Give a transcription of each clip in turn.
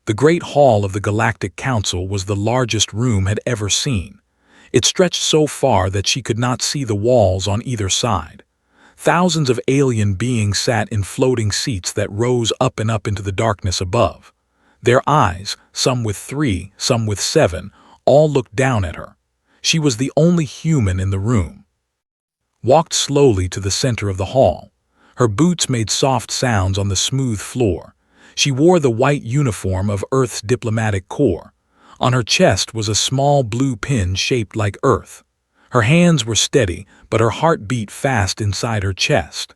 The Great Hall of the Galactic Council was the largest room had ever seen. It stretched so far that she could not see the walls on either side. Thousands of alien beings sat in floating seats that rose up and up into the darkness above. Their eyes, some with 3, some with 7, all looked down at her. She was the only human in the room. Walked slowly to the center of the hall. Her boots made soft sounds on the smooth floor. She wore the white uniform of Earth's diplomatic corps. On her chest was a small blue pin shaped like Earth. Her hands were steady, but her heart beat fast inside her chest.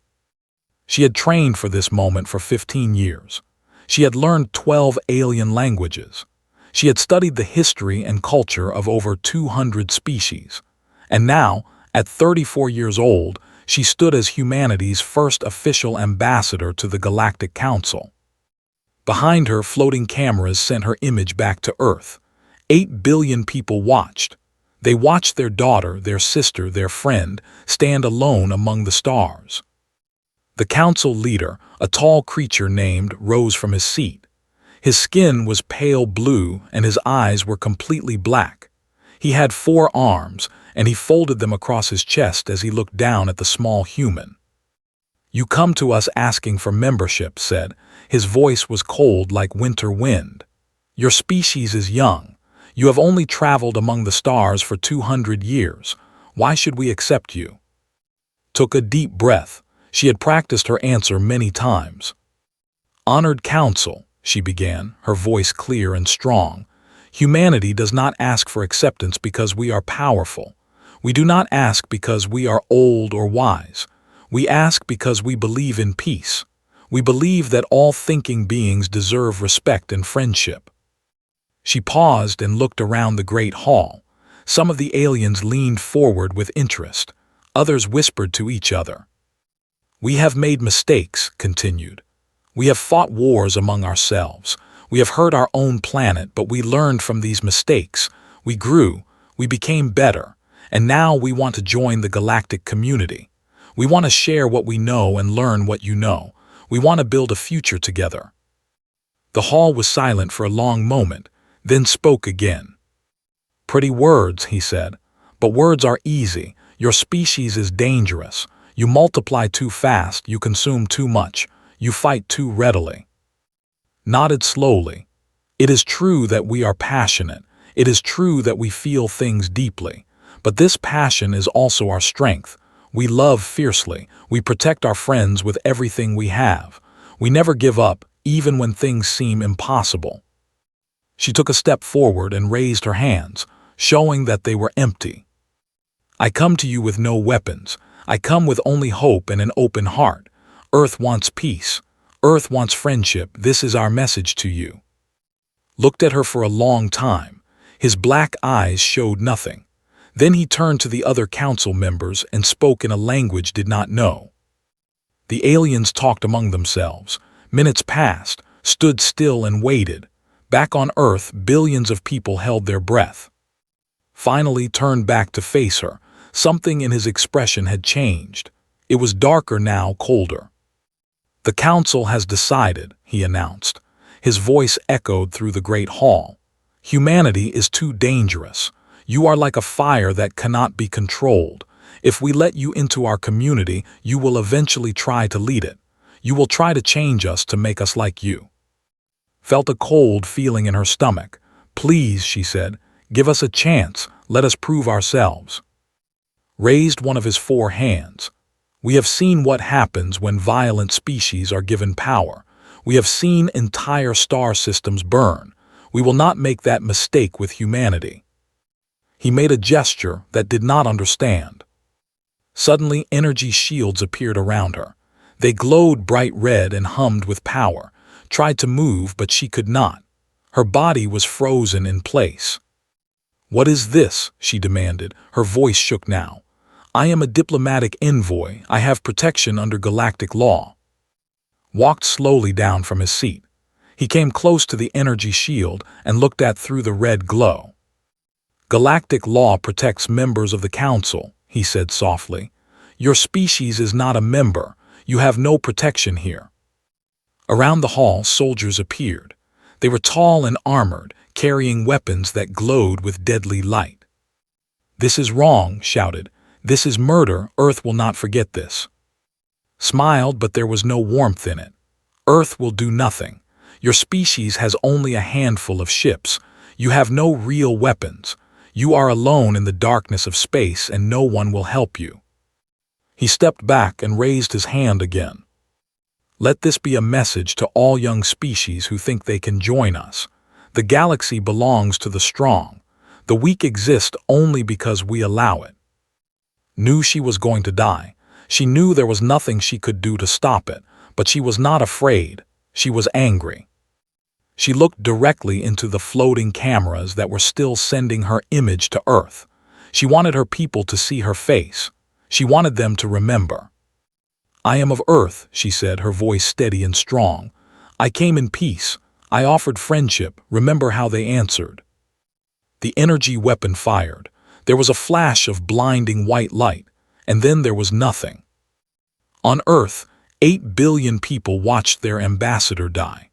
She had trained for this moment for 15 years. She had learned 12 alien languages. She had studied the history and culture of over 200 species. And now, at 34 years old, she stood as humanity's first official ambassador to the Galactic Council. Behind her, floating cameras sent her image back to Earth. 8 billion people watched. They watched their daughter, their sister, their friend, stand alone among the stars. The council leader, a tall creature named, rose from his seat. His skin was pale blue and his eyes were completely black. He had 4 arms, and he folded them across his chest as he looked down at the small human. "You come to us asking for membership," said. His voice was cold like winter wind. "Your species is young. You have only traveled among the stars for 200 years. Why should we accept you?" Took a deep breath. She had practiced her answer many times. "Honored Council," she began, her voice clear and strong. "Humanity does not ask for acceptance because we are powerful. We do not ask because we are old or wise. We ask because we believe in peace. We believe that all thinking beings deserve respect and friendship." She paused and looked around the great hall. Some of the aliens leaned forward with interest. Others whispered to each other. "We have made mistakes," continued. "We have fought wars among ourselves. We have hurt our own planet, but we learned from these mistakes. We grew, we became better, and now we want to join the galactic community. We want to share what we know and learn what you know. We want to build a future together." The hall was silent for a long moment, then spoke again. "Pretty words," he said, "but words are easy. Your species is dangerous. You multiply too fast, you consume too much, you fight too readily." Nodded slowly. "It is true that we are passionate. It is true that we feel things deeply. But this passion is also our strength. We love fiercely. We protect our friends with everything we have. We never give up, even when things seem impossible." She took a step forward and raised her hands, showing that they were empty. "I come to you with no weapons. I come with only hope and an open heart. Earth wants peace. Earth wants friendship. This is our message to you." Looked at her for a long time. His black eyes showed nothing. Then he turned to the other council members and spoke in a language did not know. The aliens talked among themselves. Minutes passed, stood still and waited. Back on Earth, billions of people held their breath. Finally turned back to face her. Something in his expression had changed. It was darker now, colder. "The council has decided," he announced. His voice echoed through the great hall. "Humanity is too dangerous. You are like a fire that cannot be controlled. If we let you into our community, you will eventually try to lead it. You will try to change us to make us like you." Felt a cold feeling in her stomach. "Please," she said, "give us a chance. Let us prove ourselves." Raised one of his 4 hands. "We have seen what happens when violent species are given power. We have seen entire star systems burn. We will not make that mistake with humanity." He made a gesture that did not understand. Suddenly, energy shields appeared around her. They glowed bright red and hummed with power. Tried to move, but she could not. Her body was frozen in place. "What is this?" she demanded. Her voice shook now. "I am a diplomatic envoy. I have protection under galactic law." Walked slowly down from his seat. He came close to the energy shield and looked at through the red glow. "Galactic law protects members of the council," he said softly. "Your species is not a member. You have no protection here." Around the hall, soldiers appeared. They were tall and armored, carrying weapons that glowed with deadly light. "This is wrong," shouted. "This is murder. Earth will not forget this." Smiled, but there was no warmth in it. "Earth will do nothing. Your species has only a handful of ships. You have no real weapons. You are alone in the darkness of space, and no one will help you." He stepped back and raised his hand again. "Let this be a message to all young species who think they can join us. The galaxy belongs to the strong. The weak exist only because we allow it." Knew she was going to die. She knew there was nothing she could do to stop it, but she was not afraid. She was angry. She looked directly into the floating cameras that were still sending her image to Earth. She wanted her people to see her face. She wanted them to remember. "I am of Earth," she said, her voice steady and strong. "I came in peace. I offered friendship. Remember how they answered." The energy weapon fired. There was a flash of blinding white light, and then there was nothing. On Earth, 8 billion people watched their ambassador die.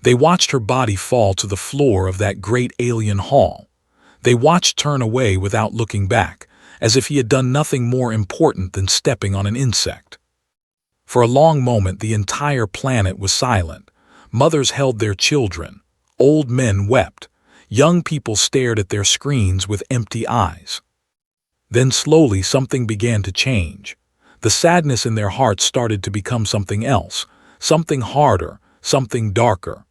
They watched her body fall to the floor of that great alien hall. They watched turn away without looking back, as if he had done nothing more important than stepping on an insect. For a long moment, the entire planet was silent. Mothers held their children. Old men wept. Young people stared at their screens with empty eyes. Then slowly something began to change. The sadness in their hearts started to become something else, something harder, something darker.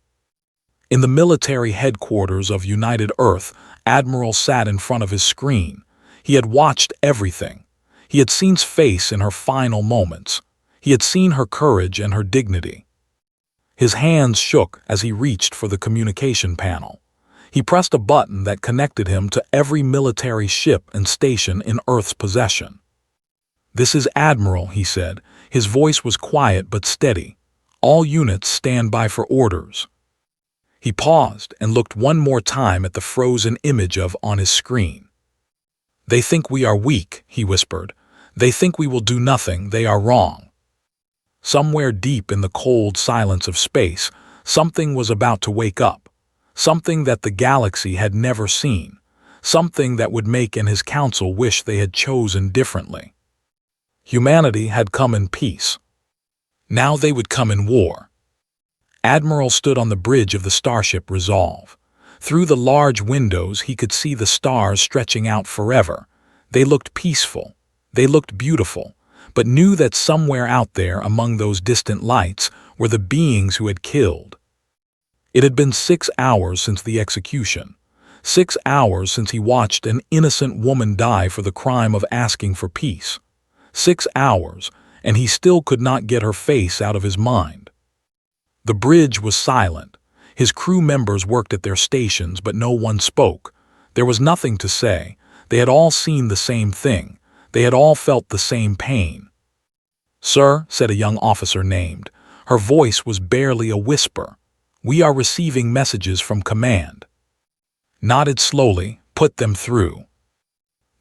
In the military headquarters of United Earth, Admiral sat in front of his screen. He had watched everything. He had seen her face in her final moments. He had seen her courage and her dignity. His hands shook as he reached for the communication panel. He pressed a button that connected him to every military ship and station in Earth's possession. "This is Admiral," he said. His voice was quiet but steady. "All units stand by for orders." He paused and looked one more time at the frozen image on his screen. "They think we are weak," he whispered. "They think we will do nothing. They are wrong." Somewhere deep in the cold silence of space, something was about to wake up. Something that the galaxy had never seen. Something that would make his council wish they had chosen differently. Humanity had come in peace. Now they would come in war. Admiral stood on the bridge of the starship Resolve. Through the large windows he could see the stars stretching out forever. They looked peaceful. They looked beautiful, but knew that somewhere out there among those distant lights were the beings who had killed. It had been 6 hours since the execution. 6 hours since he watched an innocent woman die for the crime of asking for peace. 6 hours, and he still could not get her face out of his mind. The bridge was silent. His crew members worked at their stations, but no one spoke. There was nothing to say. They had all seen the same thing. They had all felt the same pain. "Sir," said a young officer named. Her voice was barely a whisper. "We are receiving messages from command." Nodded slowly. "Put them through."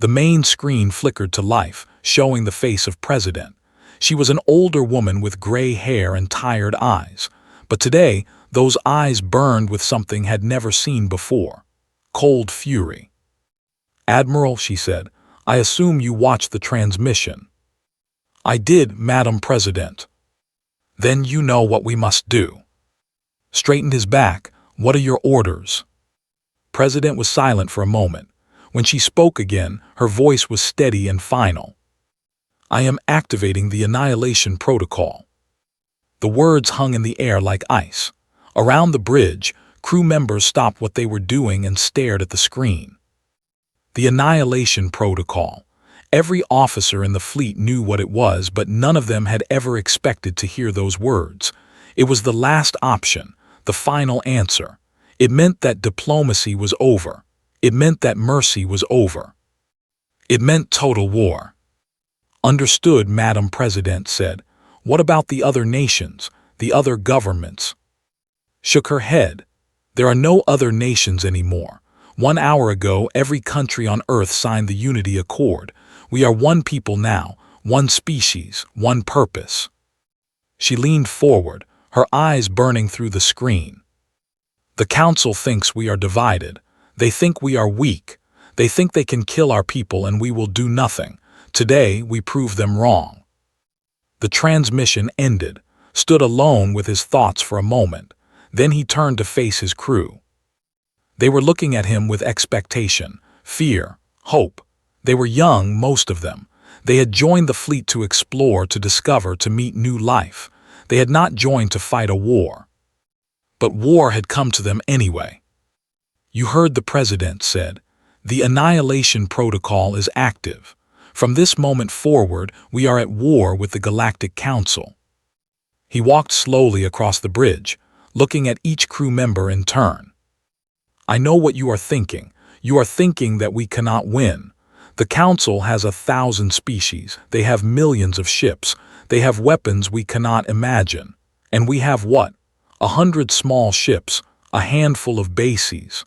The main screen flickered to life, showing the face of President. She was an older woman with gray hair and tired eyes. But today, those eyes burned with something had never seen before. Cold fury. "Admiral," she said, "I assume you watched the transmission." "I did, Madam President." "Then you know what we must do." Straightened his back. "What are your orders?" President was silent for a moment. When she spoke again, her voice was steady and final. "I am activating the Annihilation protocol." The words hung in the air like ice. Around the bridge, crew members stopped what they were doing and stared at the screen. The Annihilation protocol. Every officer in the fleet knew what it was, but none of them had ever expected to hear those words. It was the last option, the final answer. It meant that diplomacy was over. It meant that mercy was over. It meant total war. "Understood," Madam President said. "What about the other nations, the other governments?" Shook her head. "There are no other nations anymore. 1 hour ago, every country on Earth signed the Unity Accord. We are one people now, one species, one purpose." She leaned forward, her eyes burning through the screen. The council thinks we are divided. They think we are weak. They think they can kill our people and we will do nothing. Today, we prove them wrong." The transmission ended, stood alone with his thoughts for a moment. Then he turned to face his crew. They were looking at him with expectation, fear, hope. They were young, most of them. They had joined the fleet to explore, to discover, to meet new life. They had not joined to fight a war. But war had come to them anyway. "You heard the president said. The Annihilation protocol is active. From this moment forward, we are at war with the Galactic Council." He walked slowly across the bridge, looking at each crew member in turn. "I know what you are thinking. You are thinking that we cannot win. The Council has 1,000 species. They have millions of ships. They have weapons we cannot imagine. And we have what? 100 small ships, a handful of bases."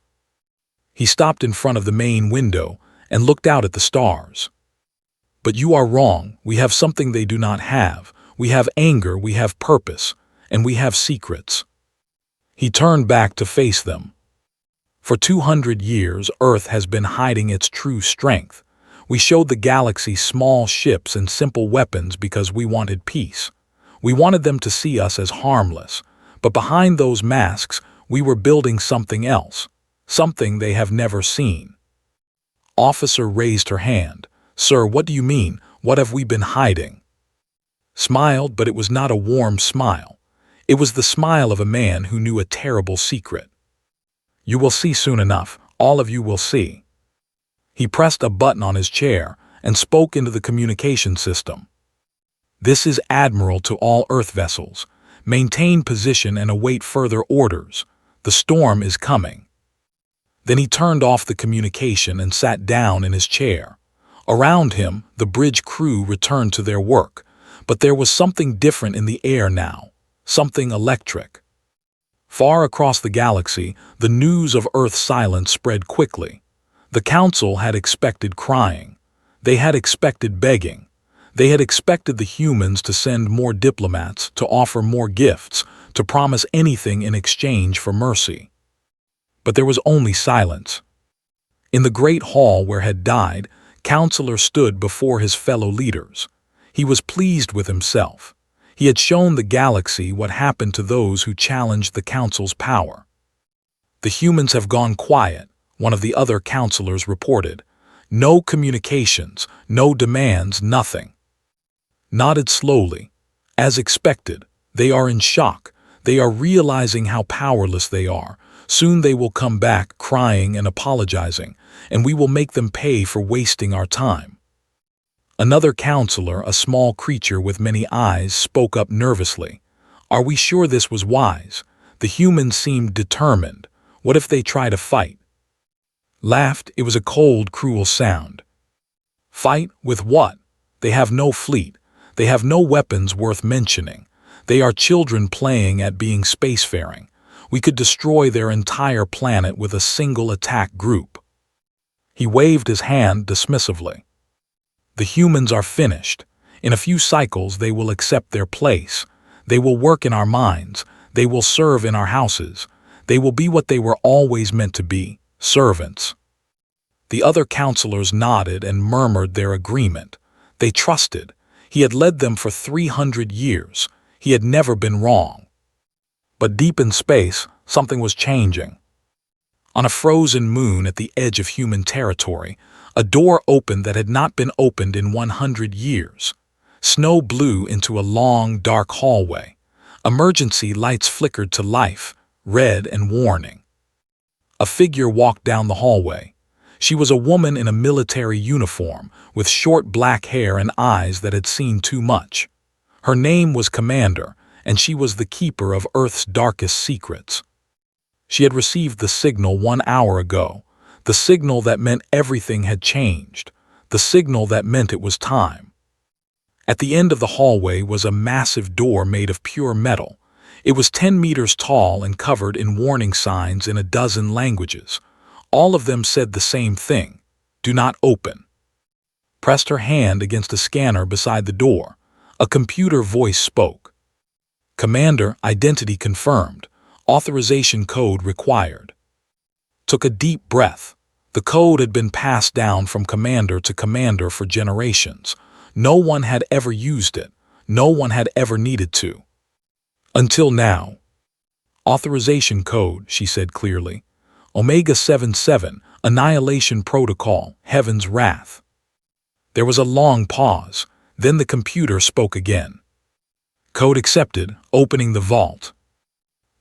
He stopped in front of the main window and looked out at the stars. "But you are wrong. We have something they do not have. We have anger, we have purpose, and we have secrets." He turned back to face them. "For 200 years, Earth has been hiding its true strength. We showed the galaxy small ships and simple weapons because we wanted peace. We wanted them to see us as harmless. But behind those masks, we were building something else, something they have never seen." Officer raised her hand. "Sir, what do you mean? What have we been hiding?" Smiled, but it was not a warm smile. It was the smile of a man who knew a terrible secret. "You will see soon enough. All of you will see." He pressed a button on his chair and spoke into the communication system. "This is Admiral to all Earth vessels. Maintain position and await further orders. The storm is coming." Then he turned off the communication and sat down in his chair. Around him, the bridge crew returned to their work, but there was something different in the air now, something electric. Far across the galaxy, the news of Earth's silence spread quickly. The Council had expected crying. They had expected begging. They had expected the humans to send more diplomats, to offer more gifts, to promise anything in exchange for mercy. But there was only silence. In the great hall where had died, Counselor stood before his fellow leaders. He was pleased with himself. He had shown the galaxy what happened to those who challenged the Council's power. "The humans have gone quiet," one of the other counselors reported. "No communications, no demands, nothing." Nodded slowly. "As expected, they are in shock. They are realizing how powerless they are. Soon they will come back, crying and apologizing, and we will make them pay for wasting our time." Another counselor, a small creature with many eyes, spoke up nervously. "Are we sure this was wise? The humans seemed determined. What if they try to fight?" Laughed. It was a cold, cruel sound. "Fight? With what? They have no fleet. They have no weapons worth mentioning. They are children playing at being spacefaring. We could destroy their entire planet with a single attack group." He waved his hand dismissively. "The humans are finished. In a few cycles they will accept their place. They will work in our minds. They will serve in our houses. They will be what they were always meant to be, servants." The other counselors nodded and murmured their agreement. They trusted. He had led them for 300 years. He had never been wrong. But deep in space, something was changing. On a frozen moon at the edge of human territory, a door opened that had not been opened in 100 years. Snow blew into a long, dark hallway. Emergency lights flickered to life, red and warning. A figure walked down the hallway. She was a woman in a military uniform, with short black hair and eyes that had seen too much. Her name was Commander, and she was the keeper of Earth's darkest secrets. She had received the signal 1 hour ago, the signal that meant everything had changed, the signal that meant it was time. At the end of the hallway was a massive door made of pure metal. It was 10 meters tall and covered in warning signs in a dozen languages. All of them said the same thing: "Do not open." Pressed her hand against a scanner beside the door. A computer voice spoke. "Commander, identity confirmed. Authorization code required. Took a deep breath. The code had been passed down from commander to commander for generations. No one had ever used it. No one had ever needed to. Until now. Authorization code, she said clearly. Omega 77, Annihilation Protocol, Heaven's Wrath. There was a long pause. Then the computer spoke again. Code accepted, opening the vault.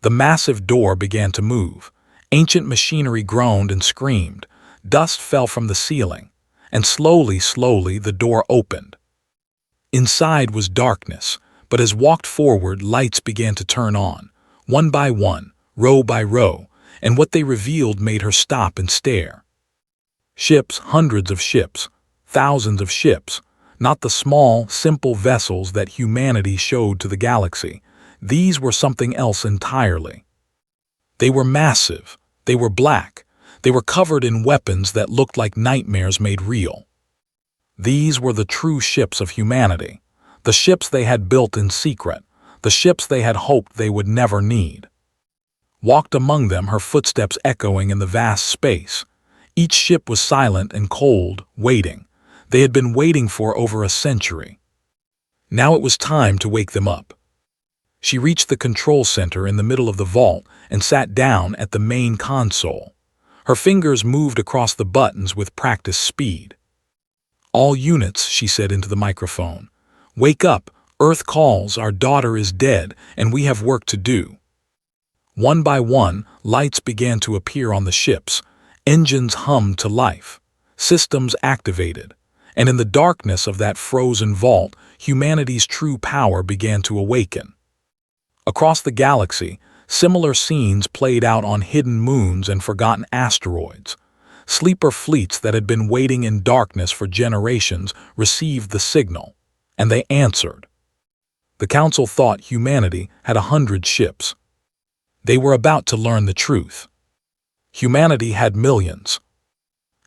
The massive door began to move. Ancient machinery groaned and screamed. Dust fell from the ceiling. And slowly, the door opened. Inside was darkness, but as walked forward, lights began to turn on, one by one, row by row, and what they revealed made her stop and stare. Ships, hundreds of ships, thousands of ships, not the small, simple vessels that humanity showed to the galaxy. These were something else entirely. They were massive, they were black, they were covered in weapons that looked like nightmares made real. These were the true ships of humanity, the ships they had built in secret, the ships they had hoped they would never need. Walked among them, her footsteps echoing in the vast space. Each ship was silent and cold, waiting. They had been waiting for over a century. Now it was time to wake them up. She reached the control center in the middle of the vault and sat down at the main console. Her fingers moved across the buttons with practiced speed. "All units," she said into the microphone. "Wake up, Earth calls, our daughter is dead, and we have work to do." One by one, lights began to appear on the ships. Engines hummed to life. Systems activated. And in the darkness of that frozen vault, humanity's true power began to awaken. Across the galaxy, similar scenes played out on hidden moons and forgotten asteroids. Sleeper fleets that had been waiting in darkness for generations received the signal, and they answered. The Council thought humanity had 100 ships. They were about to learn the truth. Humanity had millions,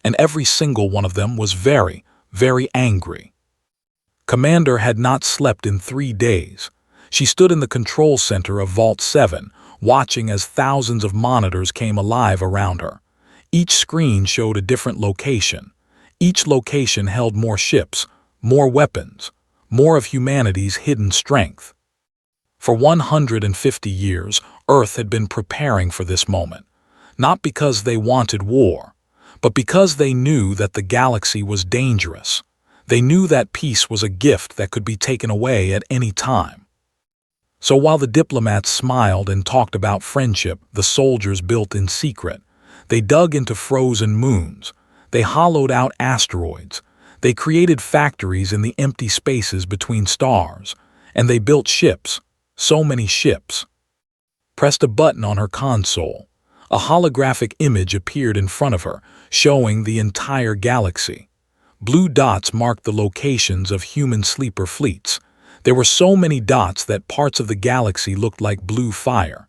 and every single one of them was very, very angry. Commander had not slept in 3 days. She stood in the control center of Vault 7, watching as thousands of monitors came alive around her. Each screen showed a different location. Each location held more ships, more weapons, more of humanity's hidden strength. For 150 years, Earth had been preparing for this moment, not because they wanted war, but because they knew that the galaxy was dangerous. They knew that peace was a gift that could be taken away at any time. So while the diplomats smiled and talked about friendship the soldiers built in secret, they dug into frozen moons, they hollowed out asteroids, they created factories in the empty spaces between stars, and they built ships, so many ships. Pressed a button on her console. A holographic image appeared in front of her, showing the entire galaxy. Blue dots marked the locations of human sleeper fleets. There were so many dots that parts of the galaxy looked like blue fire.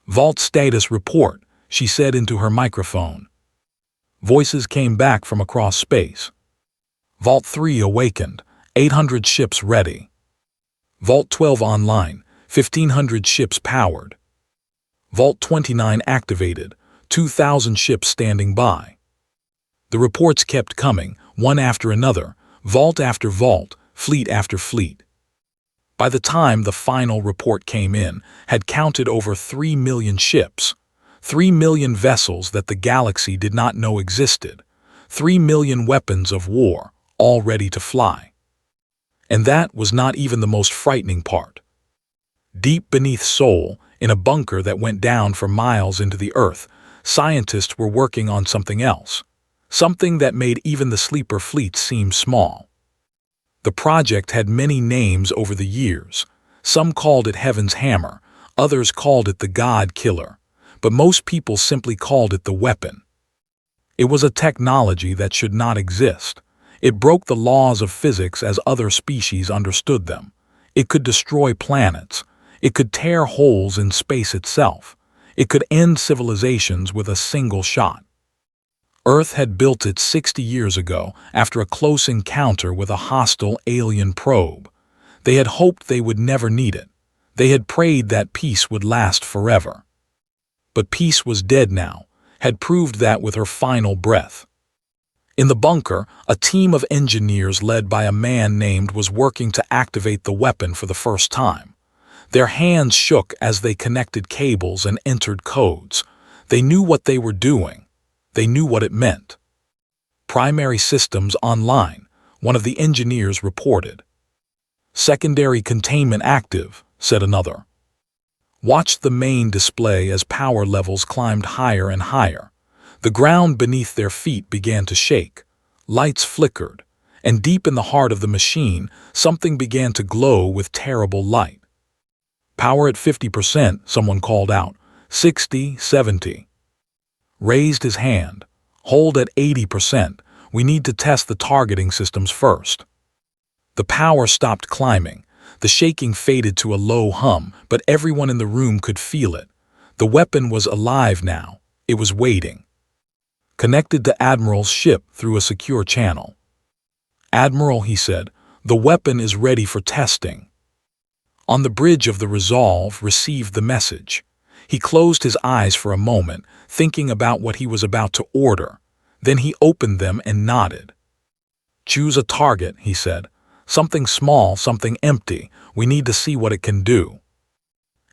"Vault status report," she said into her microphone. Voices came back from across space. Vault 3 awakened, 800 ships ready. Vault 12 online, 1,500 ships powered. Vault 29 activated, 2,000 ships standing by. The reports kept coming, one after another, vault after vault, fleet after fleet. By the time the final report came in, had counted over 3 million ships, 3 million vessels that the galaxy did not know existed, 3 million weapons of war, all ready to fly. And that was not even the most frightening part. Deep beneath Sol, in a bunker that went down for miles into the earth, scientists were working on something else, something that made even the sleeper fleets seem small. The project had many names over the years. Some called it Heaven's Hammer, others called it the God Killer, but most people simply called it the weapon. It was a technology that should not exist. It broke the laws of physics as other species understood them. It could destroy planets. It could tear holes in space itself. It could end civilizations with a single shot. Earth had built it 60 years ago after a close encounter with a hostile alien probe. They had hoped they would never need it. They had prayed that peace would last forever. but peace was dead now, had proved that with her final breath. In the bunker, a team of engineers led by a man named was working to activate the weapon for the first time. Their hands shook as they connected cables and entered codes. They knew what they were doing. They knew what it meant. Primary systems online, one of the engineers reported. Secondary containment active, said another. Watched the main display as power levels climbed higher and higher. The ground beneath their feet began to shake. Lights flickered, and deep in the heart of the machine, something began to glow with terrible light. Power at 50%, someone called out. 60, 70. Raised his hand. Hold at 80%. We need to test the targeting systems first. The power stopped climbing. The shaking faded to a low hum, but everyone in the room could feel it. The weapon was alive now. It was waiting. Connected to Admiral's ship through a secure channel. "Admiral," he said, "the weapon is ready for testing." On the bridge of the Resolve received the message. He closed his eyes for a moment, thinking about what he was about to order. Then he opened them and nodded. "Choose a target," he said. "Something small, something empty. We need to see what it can do."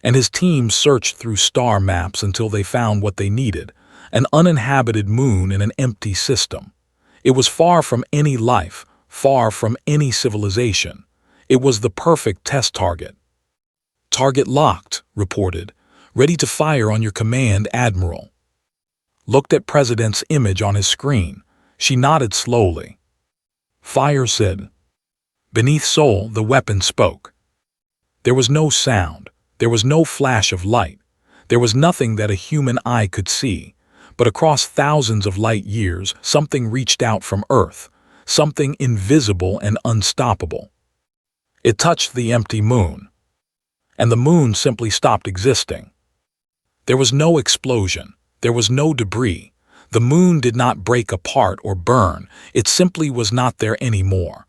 And his team searched through star maps until they found what they needed, an uninhabited moon in an empty system. It was far from any life, far from any civilization. It was the perfect test target. "Target locked," reported. "Ready to fire on your command, Admiral." Looked at President's image on his screen. She nodded slowly. "Fire," said. Beneath Sol, the weapon spoke. There was no sound. There was no flash of light. There was nothing that a human eye could see. But across thousands of light years, something reached out from Earth, something invisible and unstoppable. It touched the empty moon. And the moon simply stopped existing. There was no explosion. There was no debris. The moon did not break apart or burn. It simply was not there anymore.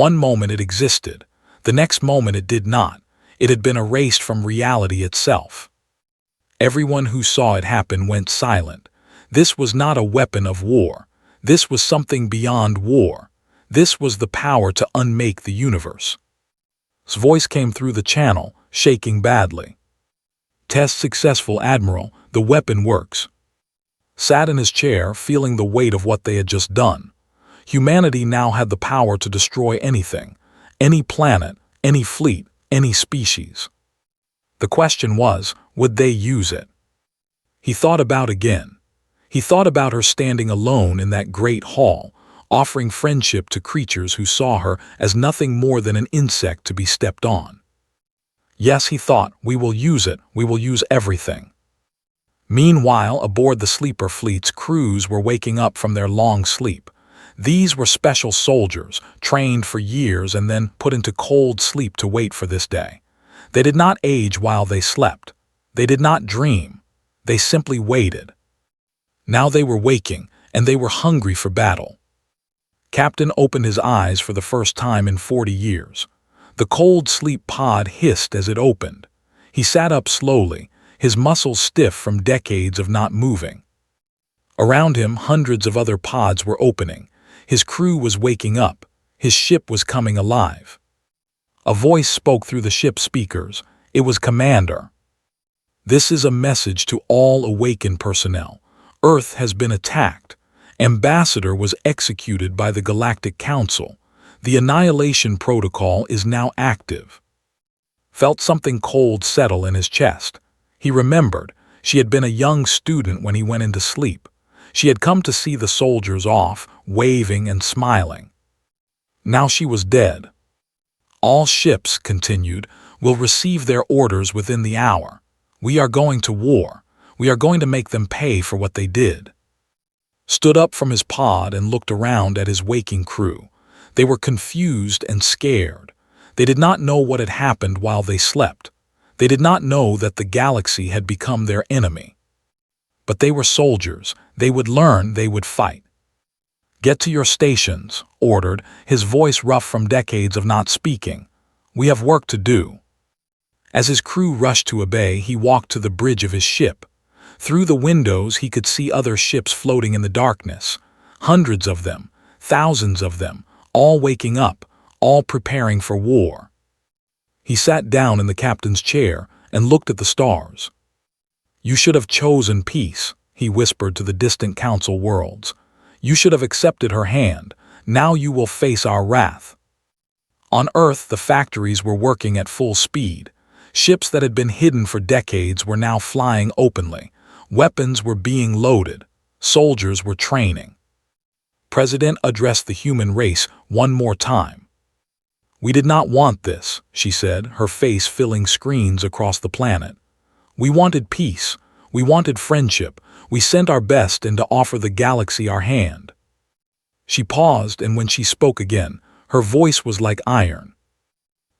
One moment it existed. The next moment it did not. It had been erased from reality itself. Everyone who saw it happen went silent. This was not a weapon of war. This was something beyond war. This was the power to unmake the universe. His voice came through the channel, shaking badly. "Test successful, Admiral. The weapon works." Sat in his chair, feeling the weight of what they had just done. Humanity now had the power to destroy anything, any planet, any fleet, any species. The question was, would they use it? He thought about again. He thought about her standing alone in that great hall, offering friendship to creatures who saw her as nothing more than an insect to be stepped on. Yes, he thought, we will use it, we will use everything. Meanwhile, aboard the sleeper fleet's crews were waking up from their long sleep. These were special soldiers, trained for years and then put into cold sleep to wait for this day. They did not age while they slept. They did not dream. They simply waited. Now they were waking, and they were hungry for battle. Captain opened his eyes for the first time in 40 years. The cold sleep pod hissed as it opened. He sat up slowly, his muscles stiff from decades of not moving. Around him, hundreds of other pods were opening. His crew was waking up. His ship was coming alive. A voice spoke through the ship's speakers. It was Commander. "This is a message to all awakened personnel. Earth has been attacked. Ambassador was executed by the Galactic Council. The Annihilation Protocol is now active." Felt something cold settle in his chest. He remembered. She had been a young student when he went into sleep. She had come to see the soldiers off, waving and smiling. Now she was dead. "All ships," continued, "will receive their orders within the hour. We are going to war. We are going to make them pay for what they did." Stood up from his pod and looked around at his waking crew. They were confused and scared. They did not know what had happened while they slept. They did not know that the galaxy had become their enemy. But they were soldiers. They would learn, they would fight. "Get to your stations," ordered, his voice rough from decades of not speaking. "We have work to do." As his crew rushed to obey, he walked to the bridge of his ship. Through the windows he could see other ships floating in the darkness. Hundreds of them, thousands of them, all waking up, all preparing for war. He sat down in the captain's chair and looked at the stars. "You should have chosen peace," he whispered to the distant council worlds. "You should have accepted her hand. Now you will face our wrath." On Earth, the factories were working at full speed. Ships that had been hidden for decades were now flying openly. Weapons were being loaded. Soldiers were training. President addressed the human race one more time. "We did not want this," she said, her face filling screens across the planet. "We wanted peace. We wanted friendship. We sent our best and to offer the galaxy our hand." She paused, and when she spoke again, her voice was like iron.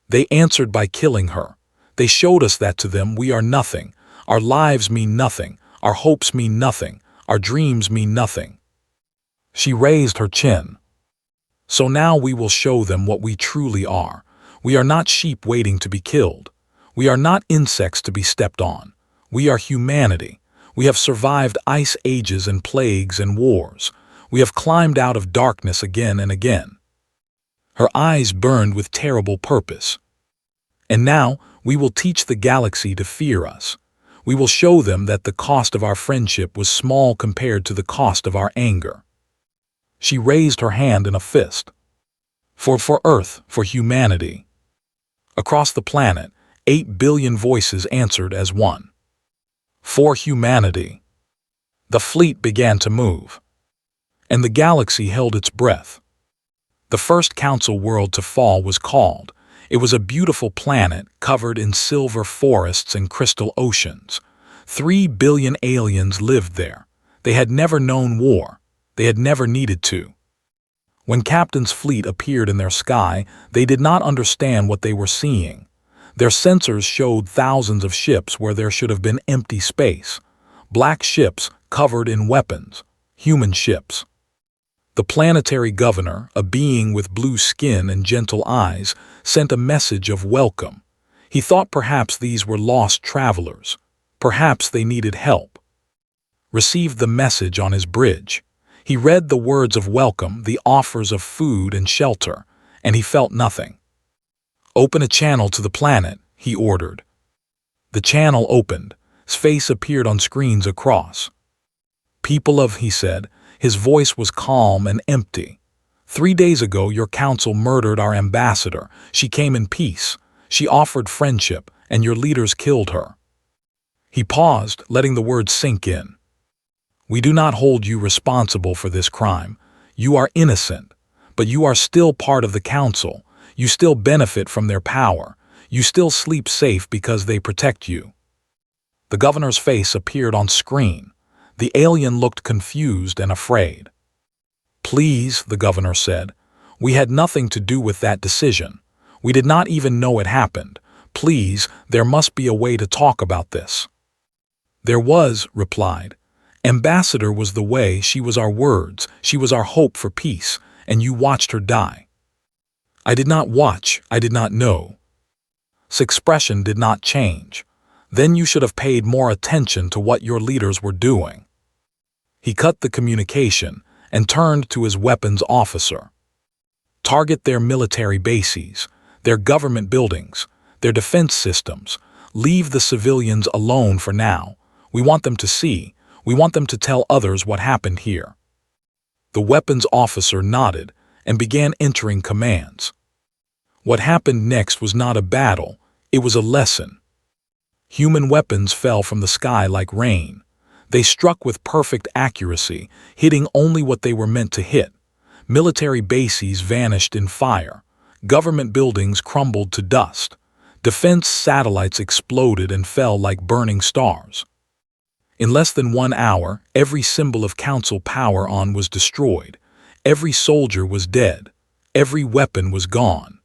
"They answered by killing her. They showed us that to them we are nothing. Our lives mean nothing. Our hopes mean nothing. Our dreams mean nothing." She raised her chin. "So now we will show them what we truly are. We are not sheep waiting to be killed. We are not insects to be stepped on. We are humanity. We have survived ice ages and plagues and wars. We have climbed out of darkness again and again." Her eyes burned with terrible purpose. "And now we will teach the galaxy to fear us. We will show them that the cost of our friendship was small compared to the cost of our anger." She raised her hand in a fist. For Earth, for humanity. Across the planet, 8 billion voices answered as one. For humanity. The fleet began to move. And the galaxy held its breath. The first council world to fall was called. It was a beautiful planet covered in silver forests and crystal oceans. 3 billion aliens lived there. They had never known war. They had never needed to. When Captain's fleet appeared in their sky, they did not understand what they were seeing. Their sensors showed thousands of ships where there should have been empty space. Black ships covered in weapons. Human ships. The planetary governor, a being with blue skin and gentle eyes, sent a message of welcome. He thought perhaps these were lost travelers. Perhaps they needed help. Received the message on his bridge. He read the words of welcome, the offers of food and shelter, and he felt nothing. "Open a channel to the planet," he ordered. The channel opened. Space appeared on screens across. "People of," he said, his voice was calm and empty. 3 days ago your council murdered our ambassador. She came in peace. She offered friendship, and your leaders killed her." He paused, letting the words sink in. "We do not hold you responsible for this crime. You are innocent, but you are still part of the council. You still benefit from their power. You still sleep safe because they protect you." The governor's face appeared on screen. The alien looked confused and afraid. "Please," the governor said, "we had nothing to do with that decision. We did not even know it happened. Please, there must be a way to talk about this." "There was," replied. "Ambassador was the way, she was our words, she was our hope for peace, and you watched her die." "I did not watch, I did not know." His expression did not change. "Then you should have paid more attention to what your leaders were doing." He cut the communication and turned to his weapons officer. "Target their military bases, their government buildings, their defense systems. Leave the civilians alone for now. We want them to see. We want them to tell others what happened here." The weapons officer nodded and began entering commands. What happened next was not a battle, it was a lesson. Human weapons fell from the sky like rain. They struck with perfect accuracy, hitting only what they were meant to hit. Military bases vanished in fire. Government buildings crumbled to dust. Defense satellites exploded and fell like burning stars. In less than 1 hour, every symbol of council power was destroyed. Every soldier was dead. Every weapon was gone.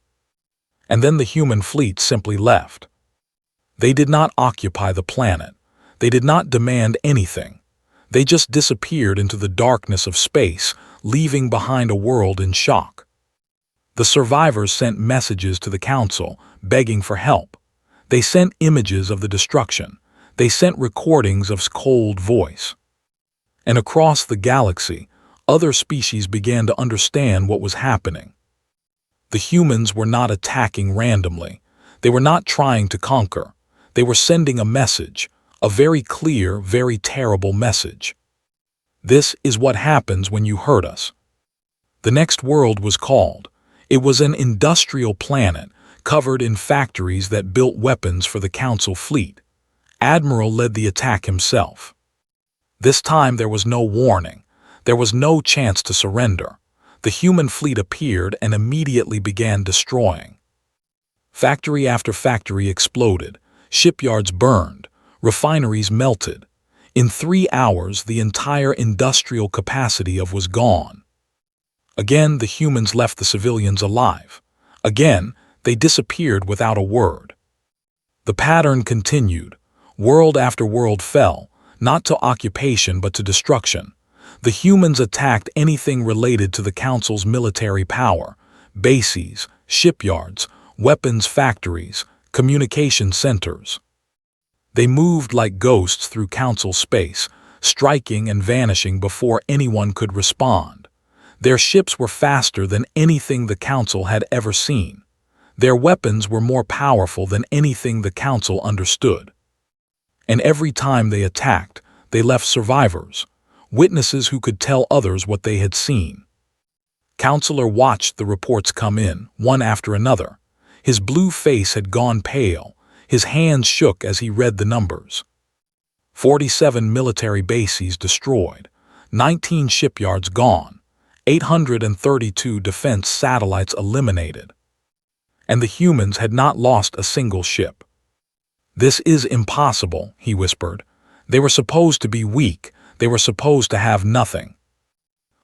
And then the human fleet simply left. They did not occupy the planet. They did not demand anything. They just disappeared into the darkness of space, leaving behind a world in shock. The survivors sent messages to the council, begging for help. They sent images of the destruction. They sent recordings of cold voice. And across the galaxy, other species began to understand what was happening. The humans were not attacking randomly. They were not trying to conquer. They were sending a message, a very clear, very terrible message. This is what happens when you hurt us. The next world was called. It was an industrial planet covered in factories that built weapons for the Council fleet. Admiral led the attack himself. This time there was no warning. There was no chance to surrender. The human fleet appeared and immediately began destroying. Factory after factory exploded. Shipyards burned. Refineries melted. In 3 hours, the entire industrial capacity was gone. Again, the humans left the civilians alive. Again, they disappeared without a word. The pattern continued. World after world fell, not to occupation but to destruction. The humans attacked anything related to the Council's military power: bases, shipyards, weapons factories, communication centers. They moved like ghosts through Council space, striking and vanishing before anyone could respond. Their ships were faster than anything the Council had ever seen. Their weapons were more powerful than anything the Council understood. And every time they attacked, they left survivors, witnesses who could tell others what they had seen. Counselor watched the reports come in, one after another. His blue face had gone pale. His hands shook as he read the numbers. 47 military bases destroyed, 19 shipyards gone, 832 defense satellites eliminated. And the humans had not lost a single ship. "This is impossible," he whispered. "They were supposed to be weak. They were supposed to have nothing."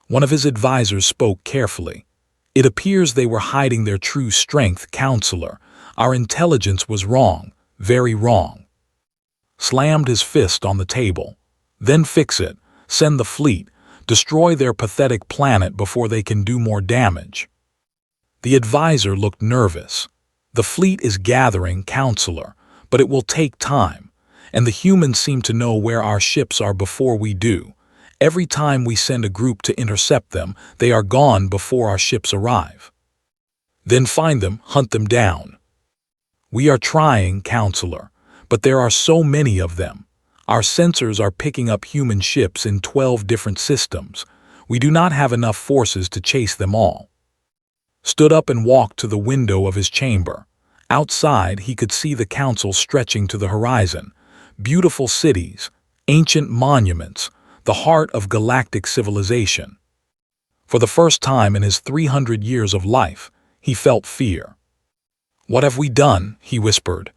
One of his advisors spoke carefully. "It appears they were hiding their true strength, Counselor. Our intelligence was wrong, very wrong." Slammed his fist on the table. "Then fix it. Send the fleet. Destroy their pathetic planet before they can do more damage." The advisor looked nervous. "The fleet is gathering, Counselor, but it will take time. And the humans seem to know where our ships are before we do. Every time we send a group to intercept them, they are gone before our ships arrive. Then find them, hunt them down." "We are trying, Counselor, but there are so many of them. Our sensors are picking up human ships in 12 different systems. We do not have enough forces to chase them all." Stood up and walked to the window of his chamber. Outside, he could see the Council stretching to the horizon. Beautiful cities, ancient monuments, the heart of galactic civilization. For the first time in his 300 years of life, he felt fear. "What have we done?" he whispered.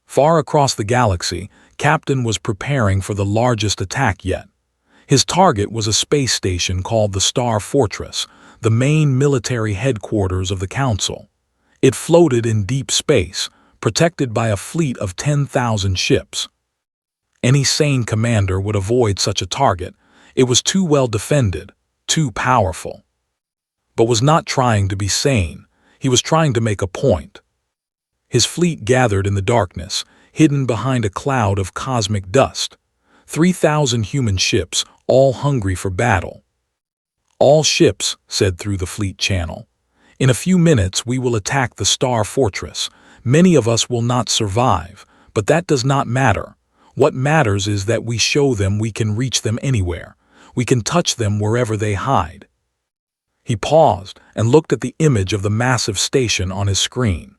Far across the galaxy, Captain was preparing for the largest attack yet. His target was a space station called the Star Fortress, the main military headquarters of the Council. It floated in deep space, protected by a fleet of 10,000 ships. Any sane commander would avoid such a target. It was too well defended, too powerful. But was not trying to be sane. He was trying to make a point. His fleet gathered in the darkness, hidden behind a cloud of cosmic dust. 3,000 human ships, all hungry for battle. "All ships," said through the fleet channel. "In a few minutes we will attack the Star Fortress. Many of us will not survive, but that does not matter. What matters is that we show them we can reach them anywhere. We can touch them wherever they hide." He paused and looked at the image of the massive station on his screen.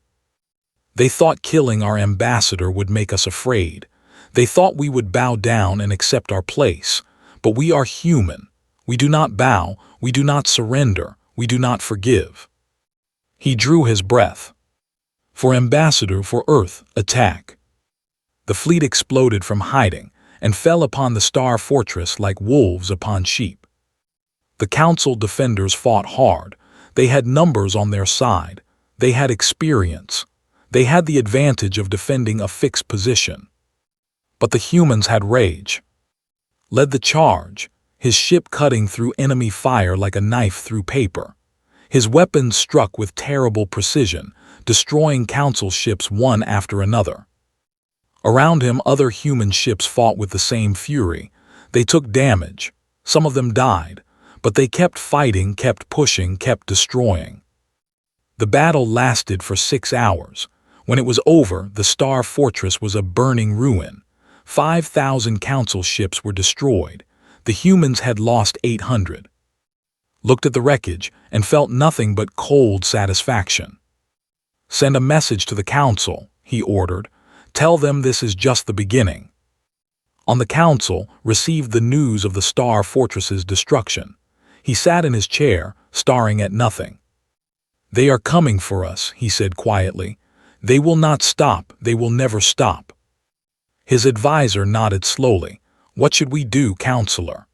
"They thought killing our ambassador would make us afraid. They thought we would bow down and accept our place. But we are human. We do not bow, we do not surrender, we do not forgive." He drew his breath. "For Ambassador, for Earth, attack." The fleet exploded from hiding and fell upon the Star Fortress like wolves upon sheep. The Council defenders fought hard. They had numbers on their side. They had experience. They had the advantage of defending a fixed position. But the humans had rage. Led the charge, his ship cutting through enemy fire like a knife through paper. His weapons struck with terrible precision, destroying Council ships one after another. Around him, other human ships fought with the same fury. They took damage. Some of them died, but they kept fighting, kept pushing, kept destroying. The battle lasted for 6 hours. When it was over, the Star Fortress was a burning ruin. 5,000 council ships were destroyed. The humans had lost 800. Looked at the wreckage and felt nothing but cold satisfaction. "Send a message to the council," he ordered. "Tell them this is just the beginning." On the council received the news of the Star Fortress's destruction. He sat in his chair, staring at nothing. "They are coming for us," he said quietly. "They will not stop, they will never stop." His advisor nodded slowly. "What should we do, counselor?"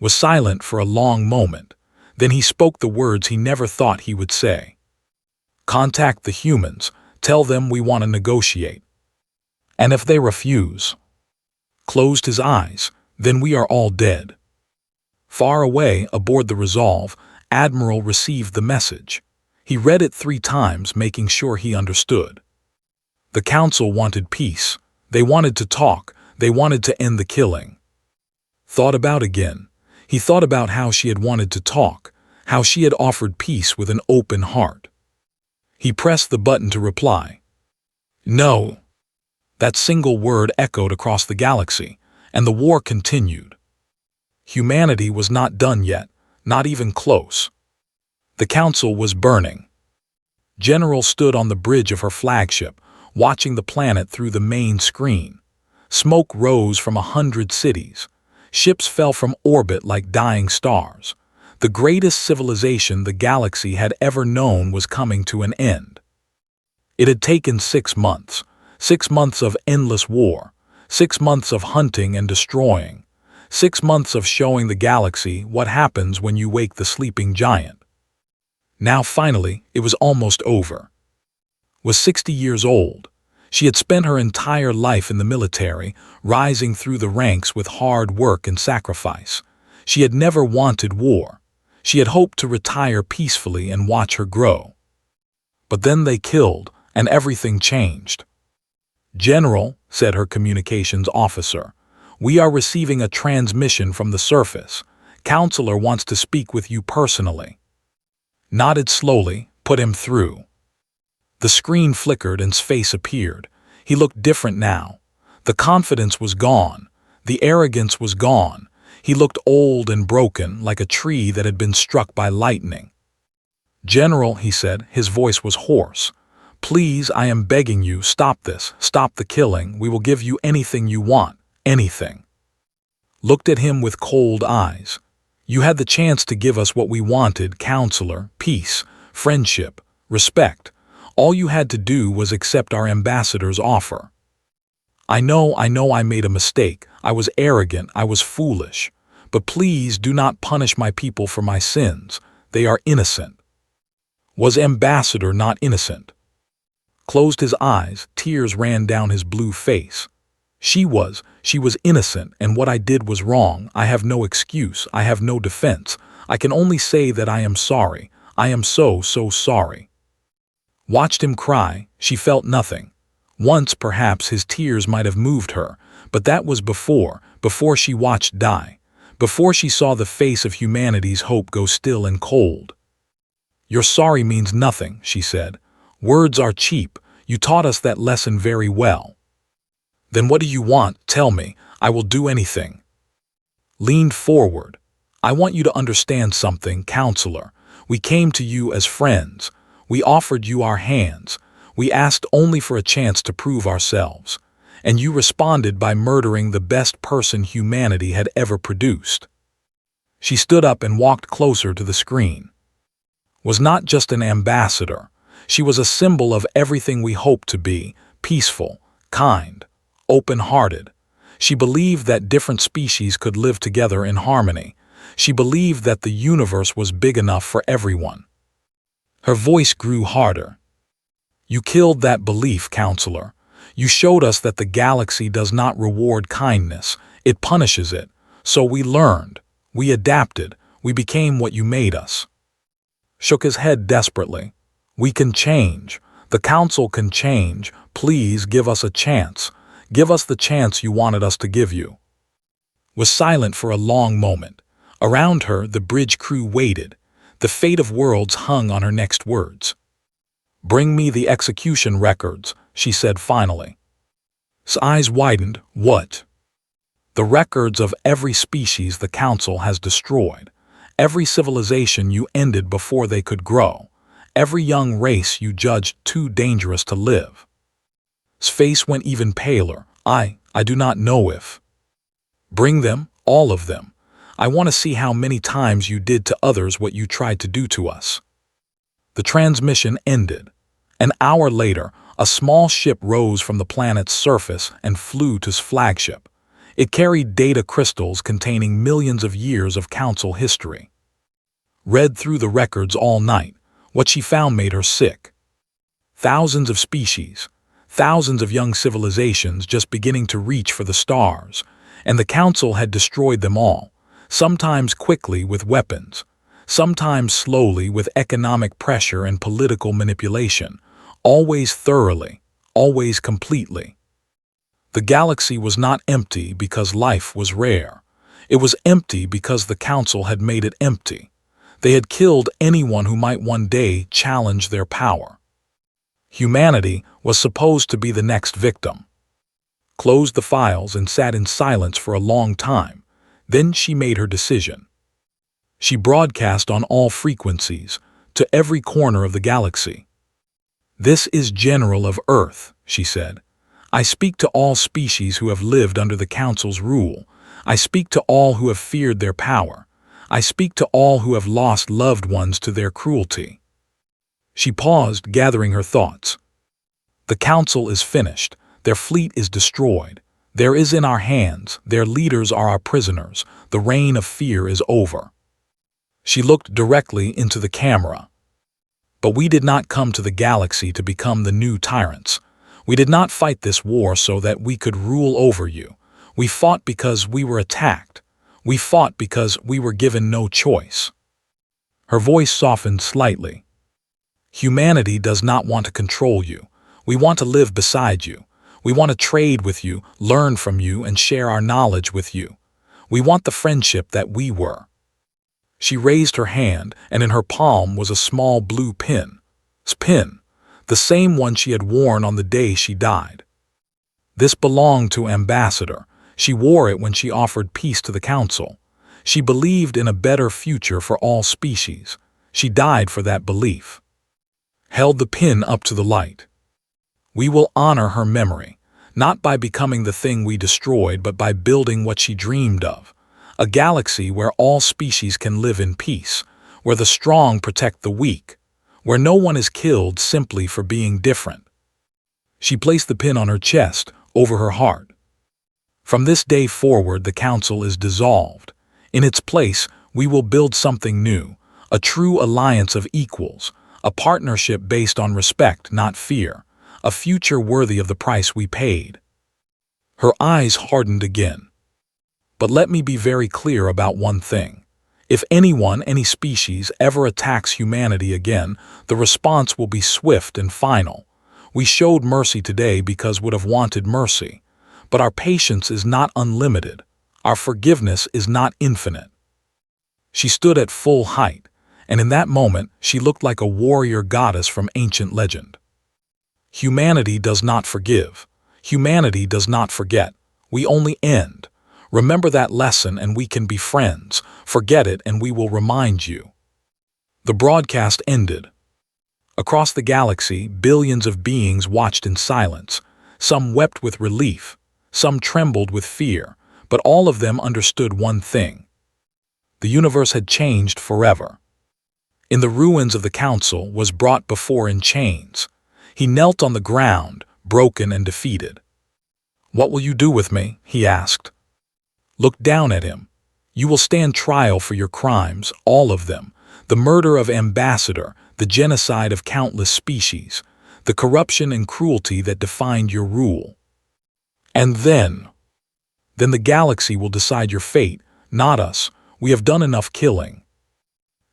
Was silent for a long moment. Then he spoke the words he never thought he would say. "Contact the humans. Tell them we want to negotiate. And if they refuse..." Closed his eyes. "Then we are all dead." Far away, aboard the Resolve, Admiral received the message. He read it 3 times, making sure he understood. The council wanted peace. They wanted to talk. They wanted to end the killing. Thought about again. He thought about how she had wanted to talk, how she had offered peace with an open heart. He pressed the button to reply. "No." That single word echoed across the galaxy, and the war continued. Humanity was not done yet, not even close. The council was burning. General stood on the bridge of her flagship, watching the planet through the main screen. Smoke rose from 100 cities. Ships fell from orbit like dying stars. The greatest civilization the galaxy had ever known was coming to an end. It had taken 6 months. 6 months of endless war. 6 months of hunting and destroying. 6 months of showing the galaxy what happens when you wake the sleeping giant. Now finally, it was almost over. Was 60 years old. She had spent her entire life in the military, rising through the ranks with hard work and sacrifice. She had never wanted war. She had hoped to retire peacefully and watch her grow. But then they killed, and everything changed. "General," said her communications officer, "we are receiving a transmission from the surface. Counselor wants to speak with you personally." Nodded slowly, "Put him through." The screen flickered and his face appeared. He looked different now. The confidence was gone. The arrogance was gone. He looked old and broken, like a tree that had been struck by lightning. "General," he said, his voice was hoarse. "Please, I am begging you, stop this. Stop the killing. We will give you anything you want. Anything." Looked at him with cold eyes. "You had the chance to give us what we wanted, counselor, peace, friendship, respect. All you had to do was accept our ambassador's offer. I know I made a mistake. I was arrogant, I was foolish. But please do not punish my people for my sins. They are innocent." Was ambassador not innocent? Closed his eyes, tears ran down his blue face. She was innocent, and what I did was wrong. I have no excuse, I have no defense. I can only say that I am sorry. I am so sorry. Watched him cry. She felt nothing. Once, perhaps, his tears might have moved her, but that was before she watched die, before she saw the face of humanity's hope go still and cold. "Your sorry means nothing," she said. "Words are cheap. You taught us that lesson very well." "Then what do you want? Tell me. I will do anything." Leaned forward. "I want you to understand something, counselor. We came to you as friends. We offered you our hands. We asked only for a chance to prove ourselves. And you responded by murdering the best person humanity had ever produced." She stood up and walked closer to the screen. Was not just an ambassador. She was a symbol of everything we hoped to be: peaceful, kind, open-hearted. She believed that different species could live together in harmony. She believed that the universe was big enough for everyone. Her voice grew harder. "You killed that belief, counselor. You showed us that the galaxy does not reward kindness, it punishes it. So we learned. We adapted. We became what you made us." Shook his head desperately. "We can change. The council can change. Please give us a chance. Give us the chance you wanted us to give you." Was silent for a long moment. Around her, the bridge crew waited. The fate of worlds hung on her next words. "Bring me the execution records," she said finally. His eyes widened. "What?" "The records of every species the Council has destroyed. Every civilization you ended before they could grow. Every young race you judged too dangerous to live." His face went even paler. I do not know if." "Bring them, all of them. I want to see how many times you did to others what you tried to do to us." The transmission ended. An hour later, a small ship rose from the planet's surface and flew to his flagship. It carried data crystals containing millions of years of Council history. Read through the records all night. What she found made her sick. Thousands of species, thousands of young civilizations just beginning to reach for the stars, and the Council had destroyed them all, sometimes quickly with weapons, sometimes slowly with economic pressure and political manipulation, always thoroughly, always completely. The galaxy was not empty because life was rare. It was empty because the Council had made it empty. They had killed anyone who might one day challenge their power. Humanity was supposed to be the next victim. Closed the files and sat in silence for a long time. Then she made her decision. She broadcast on all frequencies, to every corner of the galaxy. "This is General of Earth," she said. "I speak to all species who have lived under the Council's rule. I speak to all who have feared their power. I speak to all who have lost loved ones to their cruelty." She paused, gathering her thoughts. "The Council is finished. Their fleet is destroyed. There is in our hands. Their leaders are our prisoners. The reign of fear is over." She looked directly into the camera. "But we did not come to the galaxy to become the new tyrants. We did not fight this war so that we could rule over you. We fought because we were attacked. We fought because we were given no choice." Her voice softened slightly. "Humanity does not want to control you. We want to live beside you. We want to trade with you, learn from you, and share our knowledge with you. We want the friendship that we were." She raised her hand, and in her palm was a small blue pin. Pin, the same one she had worn on the day she died. This belonged to Ambassador. She wore it when she offered peace to the Council. She believed in a better future for all species. She died for that belief. Held the pin up to the light. "We will honor her memory, not by becoming the thing we destroyed, but by building what she dreamed of. A galaxy where all species can live in peace, where the strong protect the weak, where no one is killed simply for being different." She placed the pin on her chest, over her heart. "From this day forward, the Council is dissolved. In its place, we will build something new, a true alliance of equals, a partnership based on respect, not fear, a future worthy of the price we paid." Her eyes hardened again. "But let me be very clear about one thing. If anyone, any species, ever attacks humanity again, the response will be swift and final. We showed mercy today because would have wanted mercy. But our patience is not unlimited. Our forgiveness is not infinite." She stood at full height, and in that moment she looked like a warrior goddess from ancient legend. "Humanity does not forgive. Humanity does not forget. We only end. Remember that lesson and we can be friends. Forget it and we will remind you." The broadcast ended. Across the galaxy, billions of beings watched in silence. Some wept with relief, some trembled with fear, but all of them understood one thing. The universe had changed forever. In the ruins of the Council was brought before in chains. He knelt on the ground, broken and defeated. "What will you do with me?" he asked. Looked down at him. "You will stand trial for your crimes, all of them. The murder of Ambassador, the genocide of countless species, the corruption and cruelty that defined your rule. And then the galaxy will decide your fate, not us. We have done enough killing."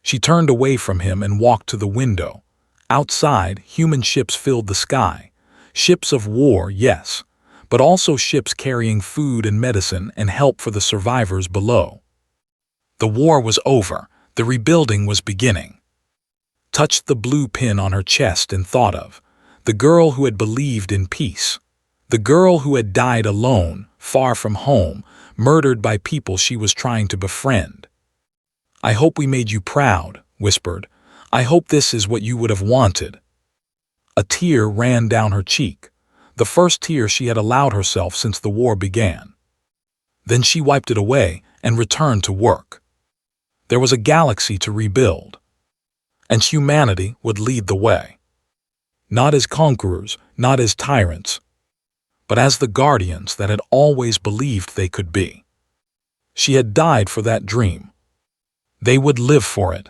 She turned away from him and walked to the window. Outside, human ships filled the sky. Ships of war, yes, but also ships carrying food and medicine and help for the survivors below. The war was over. The rebuilding was beginning. Touched the blue pin on her chest and thought of the girl who had believed in peace. The girl who had died alone, far from home, murdered by people she was trying to befriend. "I hope we made you proud," whispered. "I hope this is what you would have wanted." A tear ran down her cheek, the first tear she had allowed herself since the war began. Then she wiped it away and returned to work. There was a galaxy to rebuild, and humanity would lead the way. Not as conquerors, not as tyrants, but as the guardians that had always believed they could be. She had died for that dream. They would live for it.